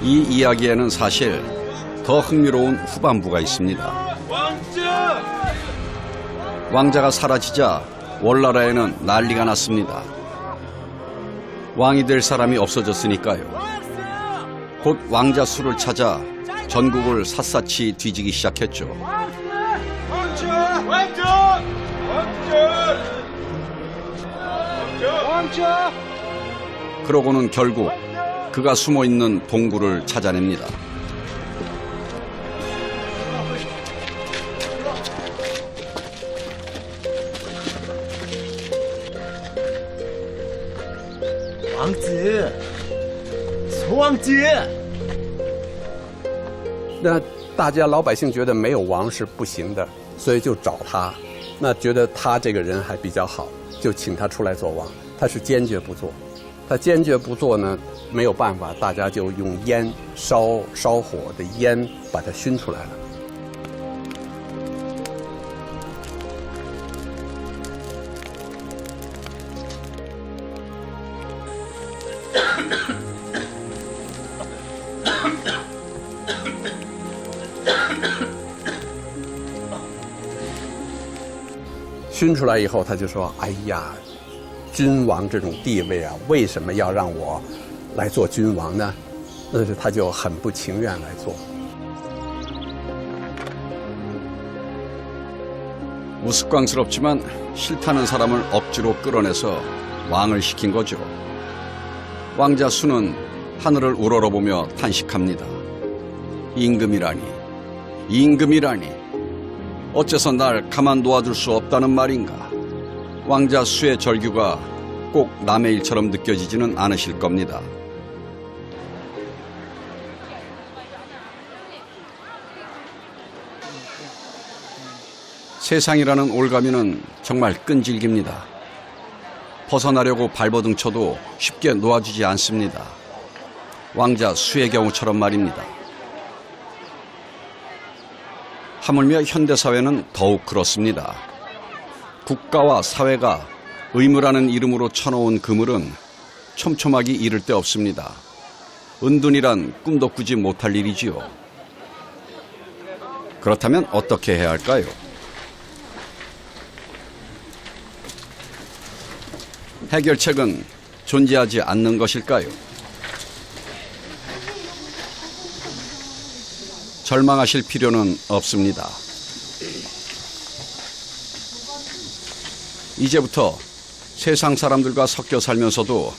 이 이야기에는 사실 더 흥미로운 후반부가 있습니다. 왕자가 사라지자 월나라에는 난리가 났습니다. 왕이 될 사람이 없어졌으니까요. 곧 왕자 수를 찾아 전국을 샅샅이 뒤지기 시작했죠. 그러고는 결국 그가 숨어있는 동굴을 찾아냅니다. 왕子，ছো王子。那大家老百姓觉得没有王是不行的，所以就找他。那觉得他这个人还比较好，就请他出来做王。他是坚决不做，他坚决不做呢，没有办法，大家就用烟烧火的烟把它熏出来了。熏出来以后，他就说：“哎呀，君王这种地位啊，为什么要让我来做君王呢？”那是他就很不情愿来做。 우스꽝스럽지만 싫다는 사람을 억지로 끌어내서 왕을 시킨 거죠. 왕자 수는 하늘을 우러러보며 탄식합니다. 임금이라니, 임금이라니. 어째서 날 가만 놓아둘 수 없다는 말인가. 왕자 수의 절규가 꼭 남의 일처럼 느껴지지는 않으실 겁니다. 세상이라는 올가미는 정말 끈질깁니다. 벗어나려고 발버둥 쳐도 쉽게 놓아주지 않습니다. 왕자 수의 경우처럼 말입니다. 하물며 현대사회는 더욱 그렇습니다. 국가와 사회가 의무라는 이름으로 쳐놓은 그물은 촘촘하기 이를 데 없습니다. 은둔이란 꿈도 꾸지 못할 일이지요. 그렇다면 어떻게 해야 할까요? 해결책은 존재하지 않는 것일까요? 절망하실 필요는 없습니다. 이제부터 세상 사람들과 섞여 살면서도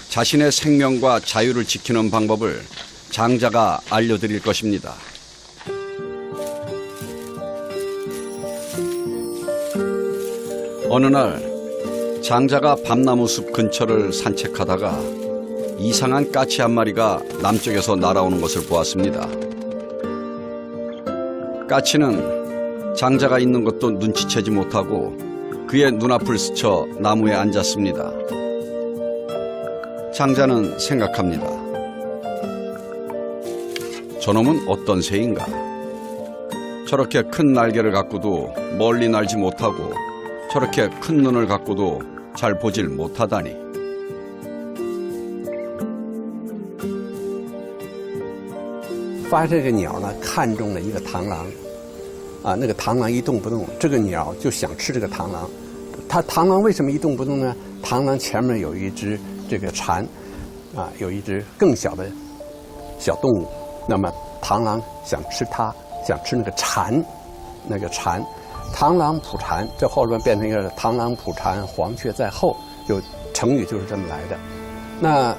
자신의 생명과 자유를 지키는 방법을 장자가 알려드릴 것입니다. 어느 날 장자가 밤나무 숲 근처를 산책하다가 이상한 까치 한 마리가 남쪽에서 날아오는 것을 보았습니다. 까치는 장자가 있는 것도 눈치채지 못하고 그의 눈앞을 스쳐 나무에 앉았습니다. 장자는 생각합니다. 저놈은 어떤 새인가? 저렇게 큰 날개를 갖고도 멀리 날지 못하고 저렇게 큰 눈을 갖고도 잘 보질 못하다니.发这个鸟呢，看中了一个螳螂，啊，那个螳螂一动不动，这个鸟就想吃这个螳螂。它螳螂为什么一动不动呢？螳螂前面有一只这个蝉，啊，有一只更小的小动物，那么螳螂想吃它，想吃那个蝉，那个蝉。 螳螂捕蝉，这后边变成一个螳螂捕蝉，黄雀在后，就成语就是这么来的。那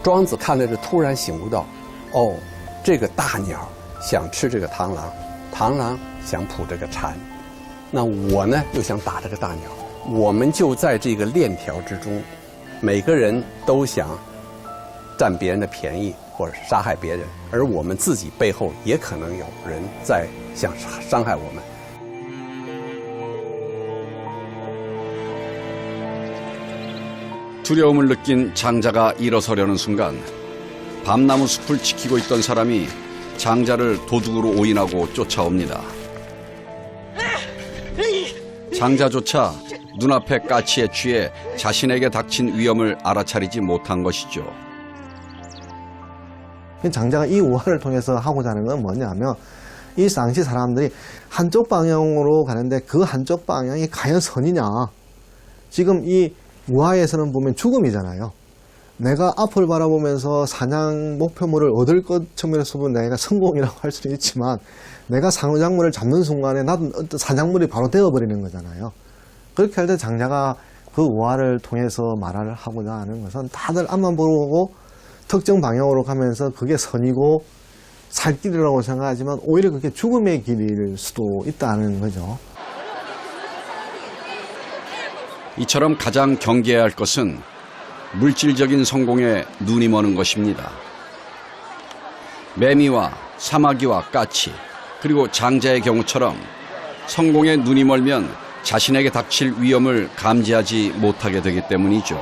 庄子看了这，突然醒悟到，哦，这个大鸟想吃这个螳螂，螳螂想捕这个蝉，那我呢又想打这个大鸟，我们就在这个链条之中，每个人都想占别人的便宜或者杀害别人，而我们自己背后也可能有人在想伤害我们。 두려움을 느낀 장자가 일어서려는 순간 밤나무 숲을 지키고 있던 사람이 장자를 도둑으로 오인하고 쫓아옵니다. 장자조차 눈앞의 까치에 취해 자신에게 닥친 위험을 알아차리지 못한 것이죠. 장자가 이 우화를 통해서 하고자 하는 건 뭐냐면 이 당시 사람들이 한쪽 방향으로 가는데 그 한쪽 방향이 과연 선이냐. 지금 이 우화에서는 보면 죽음이잖아요. 내가 앞을 바라보면서 사냥 목표물을 얻을 것 측면에서 보면 내가 성공이라고 할 수는 있지만 내가 사냥물을 잡는 순간에 나도 어떤 사냥물이 바로 되어버리는 거잖아요. 그렇게 할 때 장자가 그 우화를 통해서 말을 하고자 하는 것은 다들 앞만 보고 특정 방향으로 가면서 그게 선이고 살 길이라고 생각하지만 오히려 그게 죽음의 길일 수도 있다는 거죠. 이처럼 가장 경계해야 할 것은 물질적인 성공에 눈이 머는 것입니다. 매미와 사마귀와 까치 그리고 장자의 경우처럼 성공에 눈이 멀면 자신에게 닥칠 위험을 감지하지 못하게 되기 때문이죠.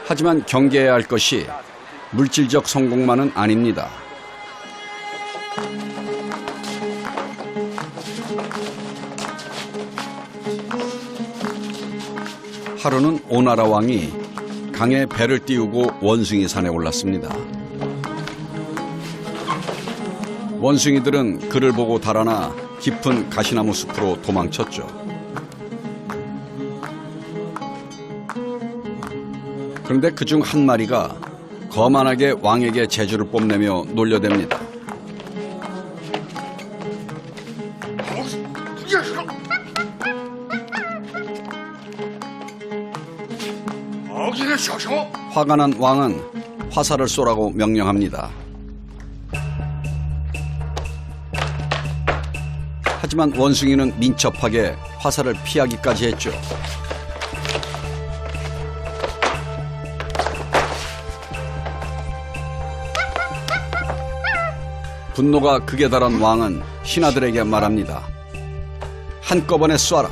하지만 경계해야 할 것이 물질적 성공만은 아닙니다. 하루는 오나라 왕이 강에 배를 띄우고 원숭이 산에 올랐습니다. 원숭이들은 그를 보고 달아나 깊은 가시나무 숲으로 도망쳤죠. 그런데 그중 한 마리가 거만하게 왕에게 재주를 뽐내며 놀려댑니다. 화가 난 왕은 화살을 쏘라고 명령합니다. 하지만 원숭이는 민첩하게 화살을 피하기까지 했죠. 분노가 극에 달한 왕은 신하들에게 말합니다. 한꺼번에 쏴라.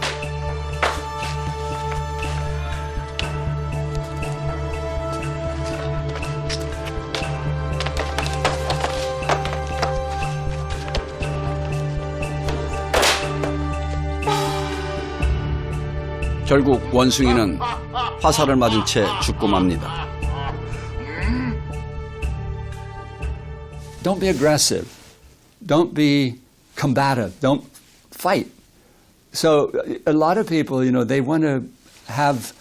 결국 원숭이는 화살을 맞은 채 죽고 맙니다. Don't be aggressive. Don't be combative. Don't fight. So a lot of people, they want to have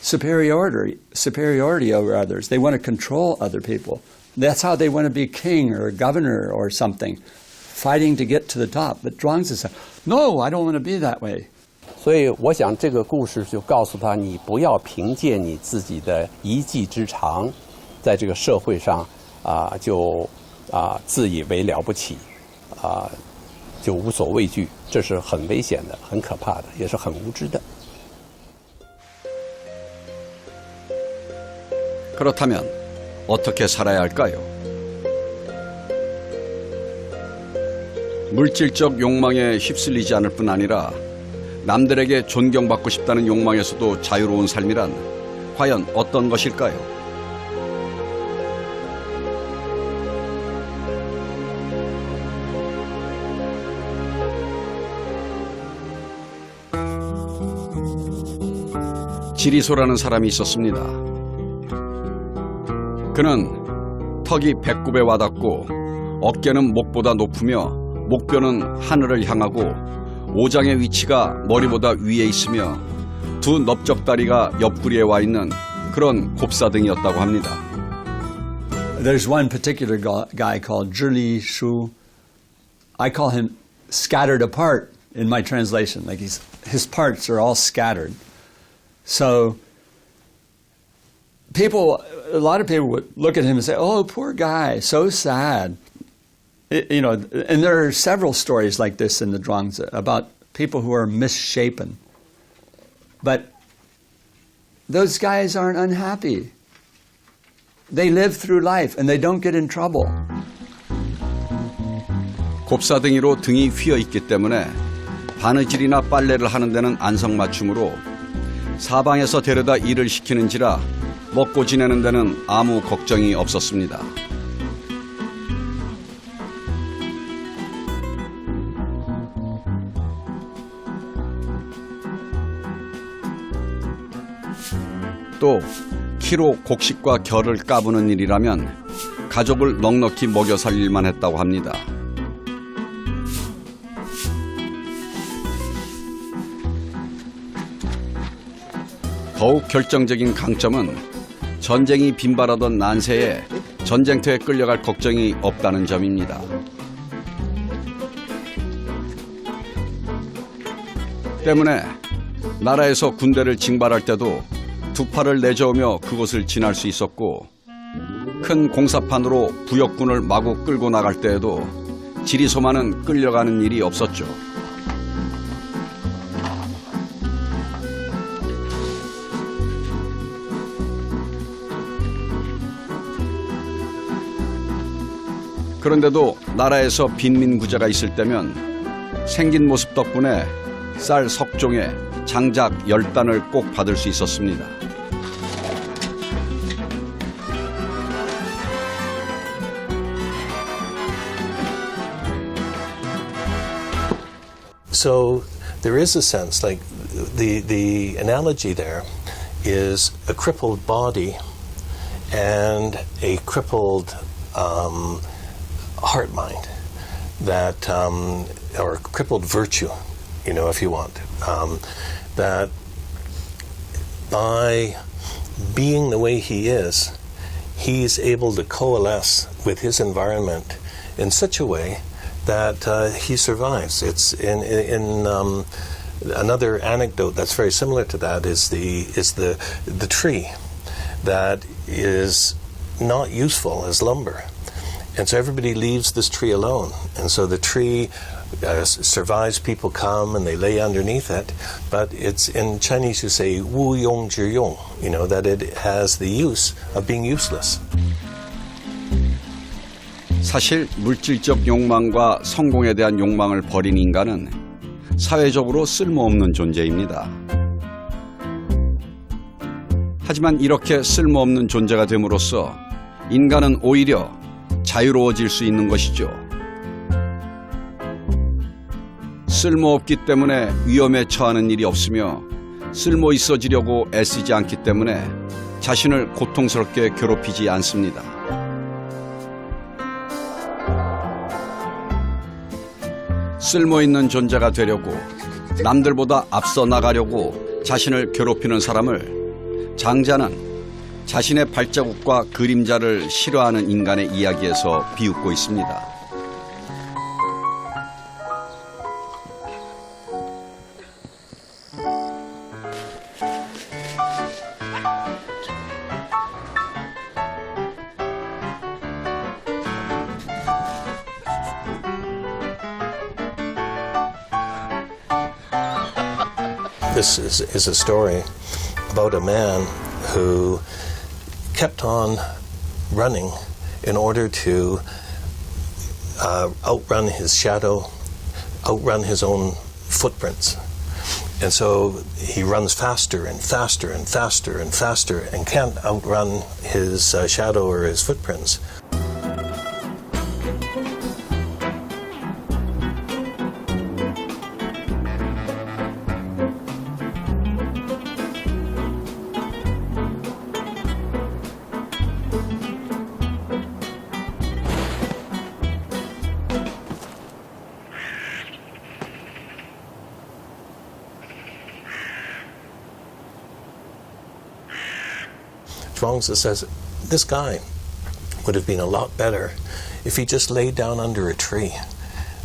superiority over others. They want to control other people. That's how they want to be king or governor or something, fighting to get to the top. But Zhuangzi said, no, I don't want to be that way. 所以我想这个故事就告诉他，你不要凭借你自己的一技之长，在这个社会上就自以为了不起，就无所畏惧，这是很危险的，很可怕的，也是很无知的。 그렇다면 어떻게 살아야 할까요? 물질적 욕망에 휩쓸리지 않을 뿐 아니라 남들에게 존경받고 싶다는 욕망에서도 자유로운 삶이란 과연 어떤 것일까요? 지리소라는 사람이 있었습니다. 그는 턱이 배꼽에 와닿고 어깨는 목보다 높으며 목뼈는 하늘을 향하고 오장의 위치가 머리보다 위에 있으며 두 넓적다리가 옆구리에 와 있는 그런 곱사등이었다고 합니다. There's one particular guy called Zhili Shu. I call him scattered apart in my translation. Like his parts are all scattered. So a lot of people would look at him and say, "Oh, poor guy, so sad." And there are several stories like this in the Zhuangzi about people who are misshapen. But those guys aren't unhappy. They live through life and they don't get in trouble. 곱사등이로 등이 휘어 있기 때문에 바느질이나 빨래를 하는 데는 안성맞춤으로 사방에서 데려다 일을 시키는지라 먹고 지내는 데는 아무 걱정이 없었습니다. 또 키로 곡식과 결을 까부는 일이라면 가족을 넉넉히 먹여 살릴만 했다고 합니다. 더욱 결정적인 강점은 전쟁이 빈발하던 난세에 전쟁터에 끌려갈 걱정이 없다는 점입니다. 때문에 나라에서 군대를 징발할 때도 두 팔을 내저으며 그곳을 지날 수 있었고, 큰 공사판으로 부역군을 마구 끌고 나갈 때에도 지리소만은 끌려가는 일이 없었죠. 그런데도 나라에서 빈민구제가 있을 때면 생긴 모습 덕분에 쌀 석종에 장작 10단을 꼭 받을 수 있었습니다. So there is a sense, like the analogy there is a crippled body and a crippled heart mind, that or crippled virtue, if you want, that by being the way he is, he's able to coalesce with his environment in such a way that he survives. It's in another anecdote that's very similar to that is the tree that is not useful as lumber, and so everybody leaves this tree alone, and so the tree survives. People come and they lay underneath it, but it's in Chinese you say wu yong zhi yong, that it has the use of being useless. 사실 물질적 욕망과 성공에 대한 욕망을 버린 인간은 사회적으로 쓸모없는 존재입니다. 하지만 이렇게 쓸모없는 존재가 됨으로써 인간은 오히려 자유로워질 수 있는 것이죠. 쓸모없기 때문에 위험에 처하는 일이 없으며 쓸모 있어지려고 애쓰지 않기 때문에 자신을 고통스럽게 괴롭히지 않습니다. 쓸모있는 존재가 되려고 남들보다 앞서 나가려고 자신을 괴롭히는 사람을 장자는 자신의 발자국과 그림자를 싫어하는 인간의 이야기에서 비웃고 있습니다. This is a story about a man who kept on running in order to outrun his shadow, outrun his own footprints. And so he runs faster and faster and faster and faster and can't outrun his shadow or his footprints. Zhuangzi says this guy would have been a lot better if he just laid down under a tree.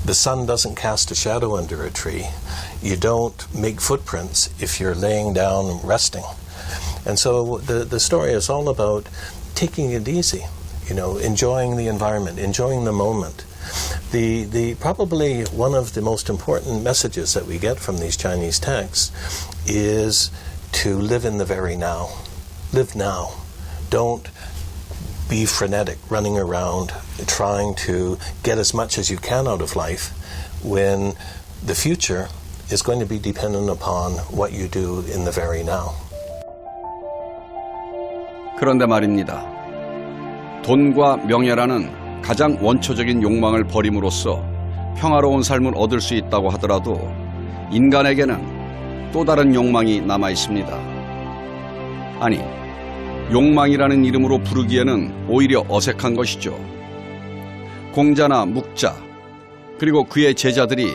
The sun doesn't cast a shadow under a tree. You don't make footprints if you're laying down and resting. And so the story is all about taking it easy, enjoying the environment, enjoying the moment. The probably one of the most important messages that we get from these Chinese texts is to live in the very now. Live now. Don't be frenetic, running around, trying to get as much as you can out of life when the future is going to be dependent upon what you do in the very now. 그런데 말입니다. 돈과 명예라는 가장 원초적인 욕망을 버림으로써 평화로운 삶을 얻을 수 있다고 하더라도 인간에게는 또 다른 욕망이 남아 있습니다. 아니, 욕망이라는 이름으로 부르기에는 오히려 어색한 것이죠. 공자나 묵자, 그리고 그의 제자들이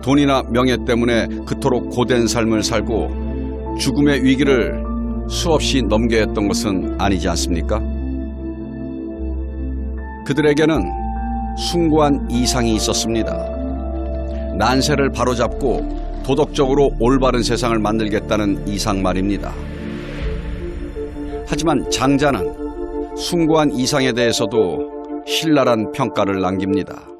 돈이나 명예 때문에 그토록 고된 삶을 살고 죽음의 위기를 수없이 넘겨야 했던 것은 아니지 않습니까? 그들에게는 숭고한 이상이 있었습니다. 난세를 바로잡고 도덕적으로 올바른 세상을 만들겠다는 이상 말입니다. 하지만 장자는 숭고한 이상에 대해서도 신랄한 평가를 남깁니다.